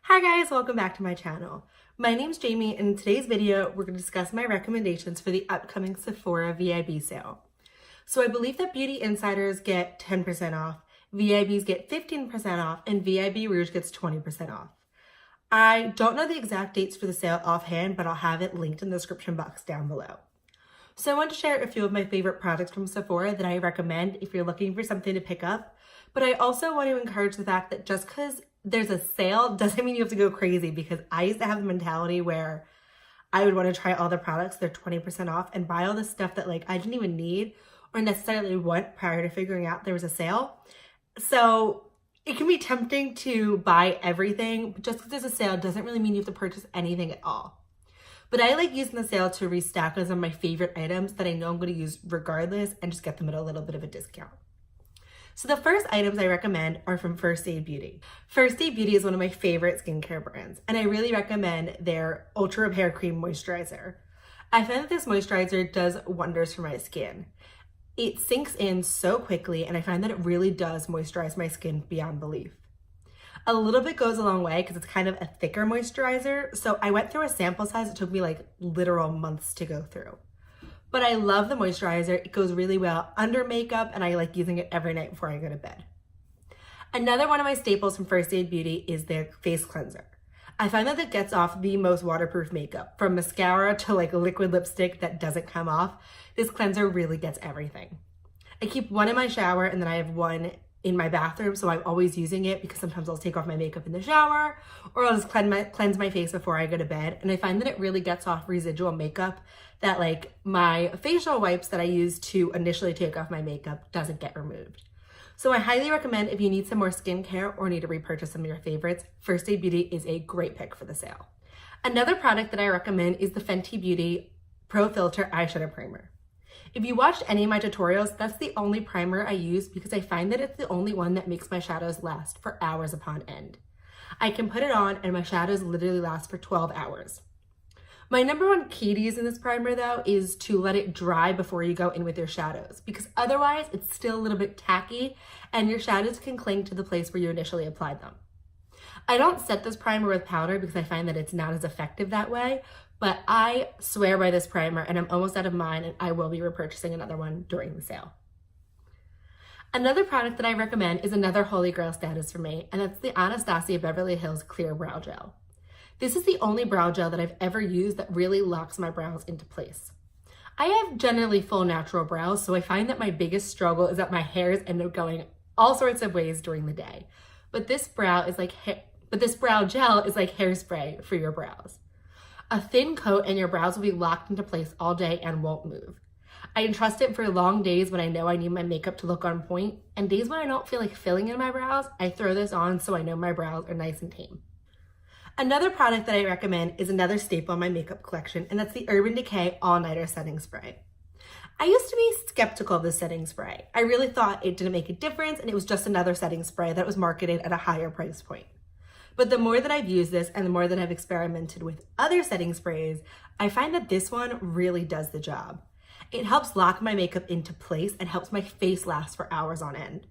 Hi guys, welcome back to my channel. My name's Jamie and in today's video we're going to discuss my recommendations for the upcoming Sephora VIB sale. So I believe that Beauty Insiders get 10% off, VIBs get 15% off, and VIB Rouge gets 20% off. I don't know the exact dates for the sale offhand, but I'll have it linked in the description box down below. So I want to share a few of my favorite products from Sephora that I recommend if you're looking for something to pick up, but I also want to encourage the fact that just because there's a sale doesn't mean you have to go crazy, because I used to have the mentality where I would want to try all the products, they're 20% off, and buy all the stuff that I didn't even need or necessarily want prior to figuring out there was a sale. So it can be tempting to buy everything, but just because there's a sale doesn't really mean you have to purchase anything at all. But I like using the sale to restock on some of my favorite items that I know I'm going to use regardless and just get them at a little bit of a discount. So the first items I recommend are from First Aid Beauty. First Aid Beauty is one of my favorite skincare brands, and I really recommend their Ultra Repair Cream Moisturizer. I find that this moisturizer does wonders for my skin. It sinks in so quickly, and I find that it really does moisturize my skin beyond belief. A little bit goes a long way because it's kind of a thicker moisturizer, so I went through a sample size. It took me literal months to go through. But I love the moisturizer. It goes really well under makeup, and I like using it every night before I go to bed. Another one of my staples from First Aid Beauty is their face cleanser. I find that it gets off the most waterproof makeup, from mascara to liquid lipstick that doesn't come off. This cleanser really gets everything. I keep one in my shower, and then I have one in my bathroom, so I'm always using it because sometimes I'll take off my makeup in the shower, or I'll just cleanse my face before I go to bed. And I find that it really gets off residual makeup that my facial wipes that I use to initially take off my makeup doesn't get removed. So I highly recommend, if you need some more skincare or need to repurchase some of your favorites, First Aid Beauty is a great pick for the sale. Another product that I recommend is the Fenty Beauty Pro Filter Eyeshadow Primer. If you watched any of my tutorials, that's the only primer I use because I find that it's the only one that makes my shadows last for hours upon end. I can put it on and my shadows literally last for 12 hours. My number one key to using this primer though is to let it dry before you go in with your shadows, because otherwise it's still a little bit tacky and your shadows can cling to the place where you initially applied them. I don't set this primer with powder because I find that it's not as effective that way, but I swear by this primer and I'm almost out of mine, and I will be repurchasing another one during the sale. Another product that I recommend is another holy grail status for me, and that's the Anastasia Beverly Hills Clear Brow Gel. This is the only brow gel that I've ever used that really locks my brows into place. I have generally full natural brows, so I find that my biggest struggle is that my hairs end up going all sorts of ways during the day. But this brow gel is like hairspray for your brows. A thin coat and your brows will be locked into place all day and won't move. I entrust it for long days when I know I need my makeup to look on point, and days when I don't feel like filling in my brows, I throw this on so I know my brows are nice and tame. Another product that I recommend is another staple in my makeup collection, and that's the Urban Decay All Nighter Setting Spray. I used to be skeptical of this setting spray. I really thought it didn't make a difference and it was just another setting spray that was marketed at a higher price point. But the more that I've used this and the more that I've experimented with other setting sprays, I find that this one really does the job. It helps lock my makeup into place and helps my face last for hours on end.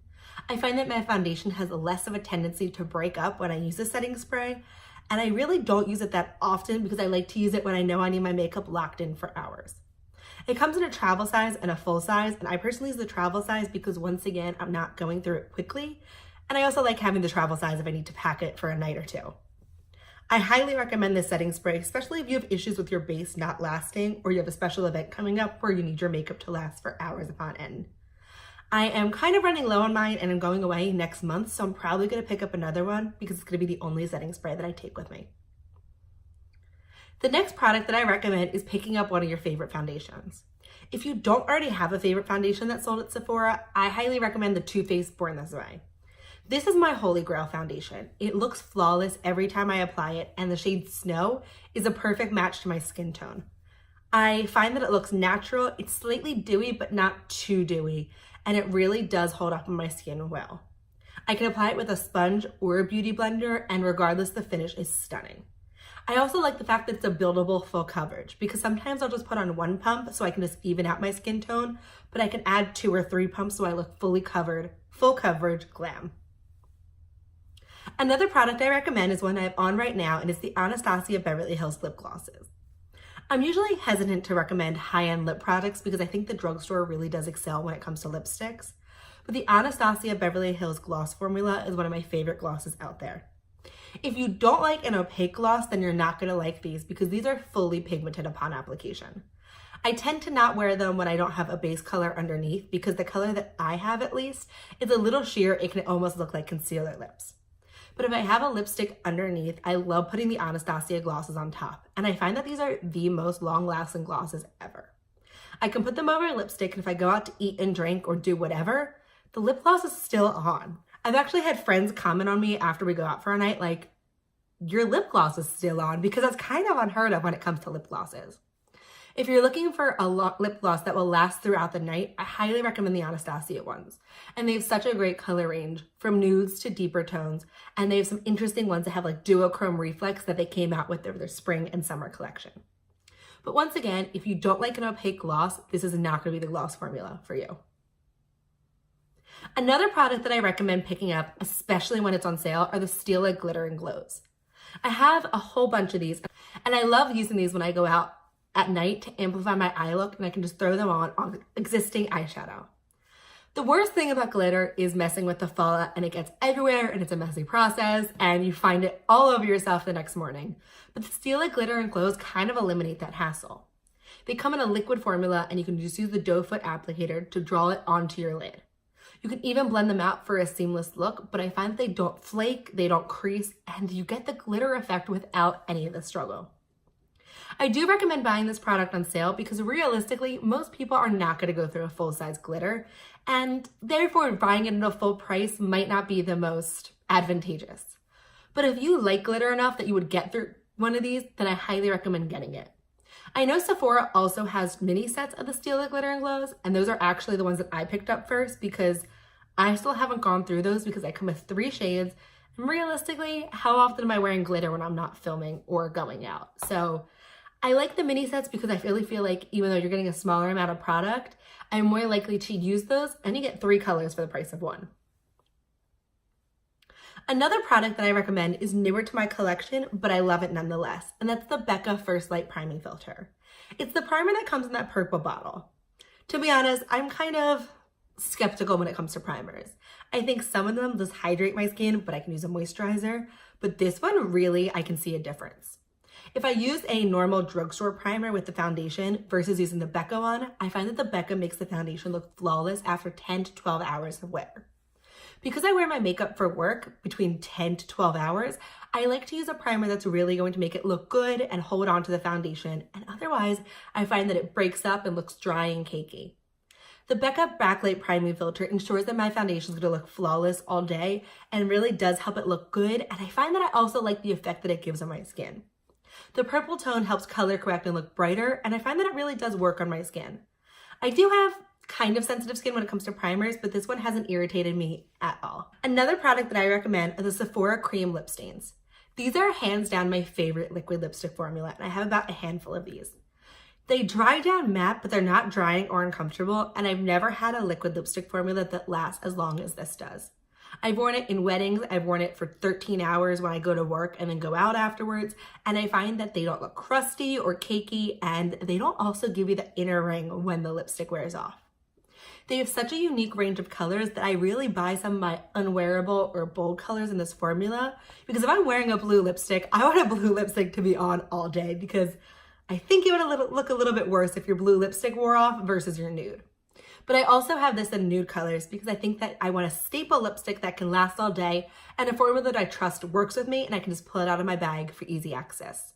I find that my foundation has less of a tendency to break up when I use a setting spray, and I really don't use it that often because I like to use it when I know I need my makeup locked in for hours. It comes in a travel size and a full size, and I personally use the travel size because once again, I'm not going through it quickly. And I also like having the travel size if I need to pack it for a night or two. I highly recommend this setting spray, especially if you have issues with your base not lasting or you have a special event coming up where you need your makeup to last for hours upon end. I am kind of running low on mine and I'm going away next month, so I'm probably going to pick up another one because it's going to be the only setting spray that I take with me. The next product that I recommend is picking up one of your favorite foundations. If you don't already have a favorite foundation that's sold at Sephora, I highly recommend the Too Faced Born This Way. This is my holy grail foundation. It looks flawless every time I apply it, and the shade Snow is a perfect match to my skin tone. I find that it looks natural, it's slightly dewy but not too dewy, and it really does hold up on my skin well. I can apply it with a sponge or a beauty blender, and regardless, the finish is stunning. I also like the fact that it's a buildable full coverage, because sometimes I'll just put on one pump so I can just even out my skin tone, but I can add 2 or 3 pumps so I look fully covered, full coverage glam. Another product I recommend is one I have on right now, and it's the Anastasia Beverly Hills lip glosses. I'm usually hesitant to recommend high-end lip products because I think the drugstore really does excel when it comes to lipsticks. But the Anastasia Beverly Hills gloss formula is one of my favorite glosses out there. If you don't like an opaque gloss, then you're not going to like these because these are fully pigmented upon application. I tend to not wear them when I don't have a base color underneath because the color that I have, at least, is a little sheer. It can almost look like concealer lips. But if I have a lipstick underneath, I love putting the Anastasia glosses on top. And I find that these are the most long-lasting glosses ever. I can put them over a lipstick, and if I go out to eat and drink or do whatever, the lip gloss is still on. I've actually had friends comment on me after we go out for a night, like, your lip gloss is still on, because that's kind of unheard of when it comes to lip glosses. If you're looking for a lip gloss that will last throughout the night, I highly recommend the Anastasia ones. And they have such a great color range, from nudes to deeper tones, and they have some interesting ones that have like duochrome reflex that they came out with their spring and summer collection. But once again, if you don't like an opaque gloss, this is not going to be the gloss formula for you. Another product that I recommend picking up, especially when it's on sale, are the Stila Glitter and Glows. I have a whole bunch of these, and I love using these when I go out at night to amplify my eye look, and I can just throw them on existing eyeshadow. The worst thing about glitter is messing with the fallout, and it gets everywhere, and it's a messy process, and you find it all over yourself the next morning. But the Stila Glitter and Glows kind of eliminate that hassle. They come in a liquid formula, and you can just use the doe foot applicator to draw it onto your lid. You can even blend them out for a seamless look, but I find that they don't flake, they don't crease, and you get the glitter effect without any of the struggle. I do recommend buying this product on sale because realistically, most people are not going to go through a full-size glitter, and therefore buying it at a full price might not be the most advantageous. But if you like glitter enough that you would get through one of these, then I highly recommend getting it. I know Sephora also has mini sets of the Stila Glitter and Glows, and those are actually the ones that I picked up first because I still haven't gone through those because they come with 3 shades, and realistically, how often am I wearing glitter when I'm not filming or going out? So I like the mini sets because I really feel like even though you're getting a smaller amount of product, I'm more likely to use those, and you get 3 colors for the price of 1. Another product that I recommend is newer to my collection, but I love it nonetheless, and that's the Becca First Light Priming Filter. It's the primer that comes in that purple bottle. To be honest, I'm kind of skeptical when it comes to primers. I think some of them just hydrate my skin, but I can use a moisturizer, but this one really, I can see a difference. If I use a normal drugstore primer with the foundation versus using the Becca one, I find that the Becca makes the foundation look flawless after 10 to 12 hours of wear. Because I wear my makeup for work between 10 to 12 hours, I like to use a primer that's really going to make it look good and hold on to the foundation, and otherwise, I find that it breaks up and looks dry and cakey. The Becca Backlight Priming Filter ensures that my foundation is going to look flawless all day and really does help it look good, and I find that I also like the effect that it gives on my skin. The purple tone helps color correct and look brighter, and I find that it really does work on my skin. I do have kind of sensitive skin when it comes to primers, but this one hasn't irritated me at all. Another product that I recommend are the Sephora Cream Lip Stains. These are hands down my favorite liquid lipstick formula, and I have about a handful of these. They dry down matte, but they're not drying or uncomfortable, and I've never had a liquid lipstick formula that lasts as long as this does. I've worn it in weddings, I've worn it for 13 hours when I go to work and then go out afterwards, and I find that they don't look crusty or cakey, and they don't also give you the inner ring when the lipstick wears off. They have such a unique range of colors that I really buy some of my unwearable or bold colors in this formula, because if I'm wearing a blue lipstick, I want a blue lipstick to be on all day, because I think it would look a little bit worse if your blue lipstick wore off versus your nude. But I also have this in nude colors because I think that I want a staple lipstick that can last all day and a formula that I trust works with me and I can just pull it out of my bag for easy access.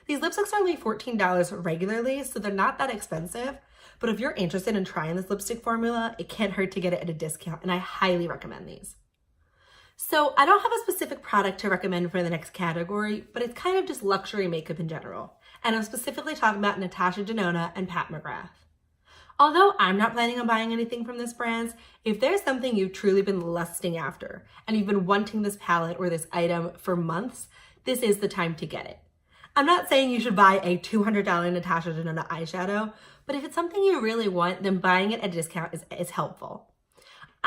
These lipsticks are only $14 regularly, so they're not that expensive. But if you're interested in trying this lipstick formula, it can't hurt to get it at a discount, and I highly recommend these. So I don't have a specific product to recommend for the next category, but it's kind of just luxury makeup in general. And I'm specifically talking about Natasha Denona and Pat McGrath. Although I'm not planning on buying anything from this brand, if there's something you've truly been lusting after and you've been wanting this palette or this item for months, this is the time to get it. I'm not saying you should buy a $200 Natasha Denona eyeshadow, but if it's something you really want, then buying it at a discount is helpful.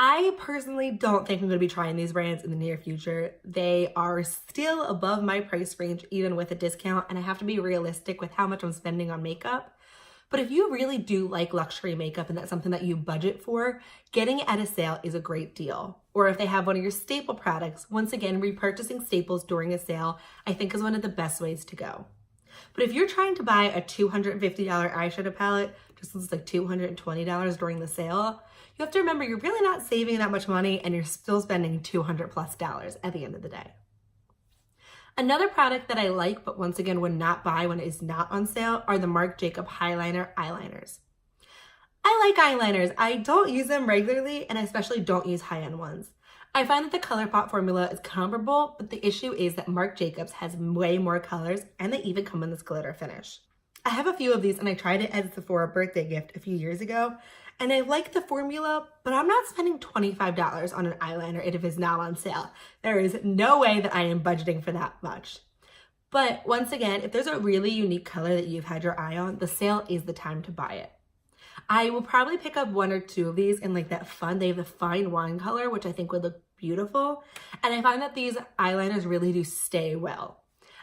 I personally don't think I'm going to be trying these brands in the near future. They are still above my price range, even with a discount, and I have to be realistic with how much I'm spending on makeup. But if you really do like luxury makeup and that's something that you budget for, getting it at a sale is a great deal. Or if they have one of your staple products, once again, repurchasing staples during a sale, I think is one of the best ways to go. But if you're trying to buy a $250 eyeshadow palette, just looks like $220 during the sale, you have to remember you're really not saving that much money and you're still spending $200+ at the end of the day. Another product that I like, but once again would not buy when it is not on sale, are the Marc Jacob Highliner eyeliners. I like eyeliners. I don't use them regularly, and I especially don't use high-end ones. I find that the ColourPop formula is comparable, but the issue is that Marc Jacobs has way more colors, and they even come in this glitter finish. I have a few of these, and I tried it as a Sephora birthday gift a few years ago, and I like the formula, but I'm not spending $25 on an eyeliner if it is not on sale. There is no way that I am budgeting for that much. But once again, if there's a really unique color that you've had your eye on, the sale is the time to buy it. I will probably pick up one or two of these in like that fun, they have the fine wine color, which I think would look beautiful. And I find that these eyeliners really do stay well.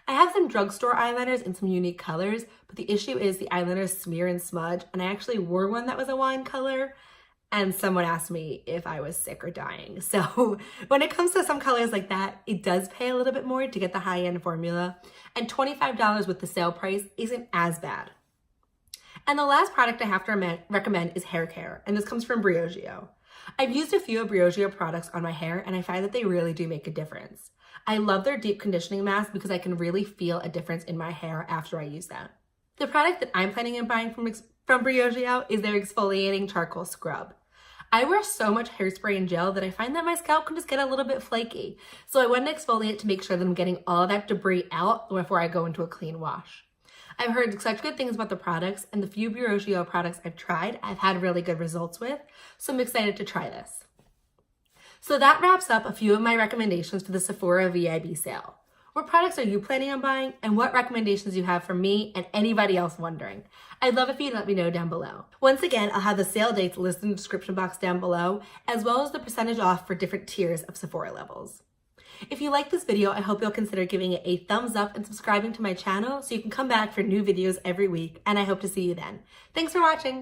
I have some drugstore eyeliners in some unique colors, but the issue is the eyeliners smear and smudge, and I actually wore one that was a wine color, and someone asked me if I was sick or dying. So when it comes to some colors like that, it does pay a little bit more to get the high-end formula, and $25 with the sale price isn't as bad. And the last product I have to recommend is hair care, and this comes from Briogeo. I've used a few of Briogeo products on my hair, and I find that they really do make a difference. I love their deep conditioning mask because I can really feel a difference in my hair after I use that. The product that I'm planning on buying from Briogeo is their exfoliating charcoal scrub. I wear so much hairspray and gel that I find that my scalp can just get a little bit flaky. So I want to exfoliate to make sure that I'm getting all that debris out before I go into a clean wash. I've heard such good things about the products, and the few Briogeo products I've tried, I've had really good results with, so I'm excited to try this. So that wraps up a few of my recommendations for the Sephora VIB sale. What products are you planning on buying, and what recommendations you have for me and anybody else wondering? I'd love if you'd let me know down below. Once again, I'll have the sale dates listed in the description box down below, as well as the percentage off for different tiers of Sephora levels. If you like this video, I hope you'll consider giving it a thumbs up and subscribing to my channel so you can come back for new videos every week, and I hope to see you then. Thanks for watching!